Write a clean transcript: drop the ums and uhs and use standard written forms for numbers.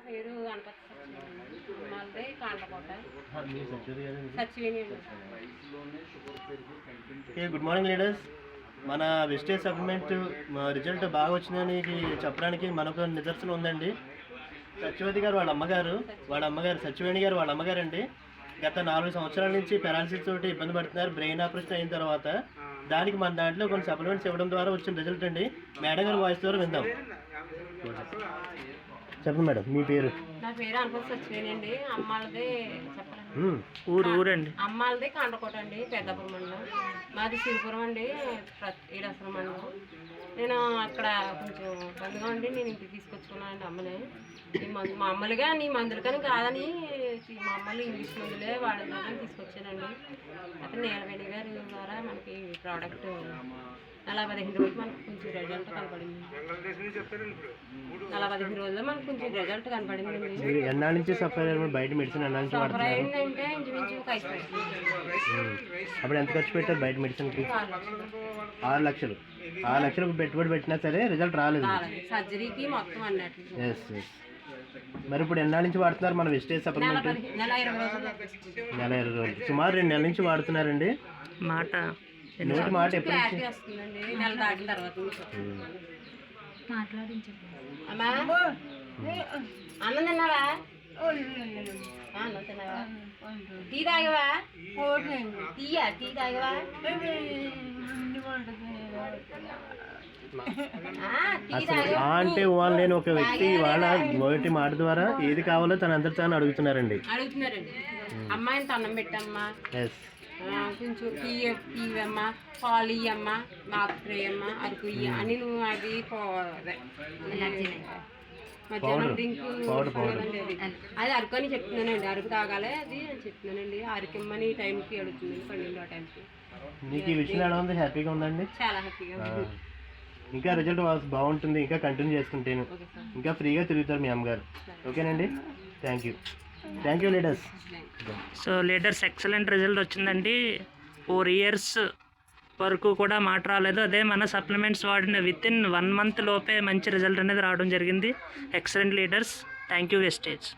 పేరు గణపతి మాది Kandrakota Sachiveni. Good morning leaders. మన వెస్టేజ్ సప్లిమెంట్ రిజల్ట్ బాగా వచ్చిందని చెప్పడానికి మనకు నిదర్శనం ఉందండి. సత్యవతి గారు వాళ్ళ అమ్మగారు సత్యవేణి గారు వాళ్ళ అమ్మగారండి. గత 4 సంవత్సరాల నుంచి పెరాలసిస్ తోటి ఇబ్బంది పడుతున్నారు. బ్రెయిన్ ఆపరేషన్ అయిన తర్వాత దానికి మన దాంట్లో కొన్ని సప్లిమెంట్స్ ఇవ్వడం ద్వారా వచ్చిన రిజల్ట్ అండి. మేడం గారు వాయిస్ ద్వారా విందాం. చెప్పండి మేడం, మీ పేరు? నా పేరు అనుపతి సచివేణి అండి. అమ్మాలది ఊరండి. అమ్మాలది కాండ్రకోట అండి, పెద్దపురం మండలం. మాది శ్రీపురం అండి, ఈడసరం మండలం. నేను అక్కడ కొంచెం ఇబ్బందిగా ఉండి నేను ఇంటికి తీసుకొచ్చుకున్నానండి అమ్మని. మామూలుగా నీ మందులు కానీ కాదని మా అమ్మలు ఇంగ్లీష్ మందులే వాడదామని తీసుకొచ్చానండి. అయితే నీలవేణి గారి ద్వారా మనకి ప్రోడక్ట్ 15 రోజులు మనకు కొంచెం రిజల్ట్ కనపడింది. 15 రోజుల్లో మనకు కొంచెం రిజల్ట్ కనపడింది. ఎన్నాళ్ళ నుంచి సఫర్ బయట మెడిసిన్ సఫర్ అయిందంటే ఇంచుమించు 5 అప్పుడు ఎంత ఖర్చు పెట్టారు బయట మెడిసిన్కి? 6 లక్షలు. 6 లక్షలకు పెట్టుబడి పెట్టినా సరే రిజల్ట్ రాలేదు. సర్జరీకి మొత్తం అన్నట్టు. మరి ఇప్పుడు ఎన్నాళ్ళ నుంచి వాడుతున్నారు మన వెస్టేజ్ సప్లిమెంట్? నెల 20 రోజులు. సుమారు 2 నెలల నుంచి వాడుతున్నారండి. నోటి మాట ఎప్పుడు వస్తుందండి? నెల దాటిన తర్వాత. అమ్మా అన్నం తిన్నావా? అన్నం తిన్నావా? టీ తాగవా? టీ తాగవా? అంటే ఓన్లైన్ ఒక వ్యక్తి వాళ్ళ నోటి మాట ద్వారా ఏది కావాలో తన అందరు తాను అడుగుతున్నారండి. అమ్మాయిని అన్నం పెట్టమ్మా, కొంచెం టీ అమ్మ, పాలు ఇయ్యమ్మ, మాకు ఫ్రై అమ్మ, అరకు ఇయ్య అని నువ్వు అది మధ్యాహ్నం డ్రింక్ అది అరకు అని చెప్తున్నానండి. అరకు తాగాలి అది అని చెప్తున్నానండి. అరకమ్మని టైంకి అడుగుతుందండి, 12 ఆ టైంకి. మీకు ఈ విషయం ఎలా ఉంది? హ్యాపీగా ఉందండి? చాలా హ్యాపీగా ఉంది. ఇంకా రిజల్ట్ బాగుంటుంది, ఇంకా కంటిన్యూ చేసుకుంటాను. ఇంకా ఫ్రీగా తిరుగుతారు మీ అమ్మగారు. ఓకేనండి, thank you leaders. So leaders excellent result వచ్చిందండి. 4 ఇయర్స్ వరకు కూడా మాట రాలేదు. అదే మన సప్లిమెంట్స్ వాడిన వితిన్ 1 మంత్ లోపే మంచి రిజల్ట్ అనేది రావడం జరిగింది. Excellent leaders. Thank you wastage.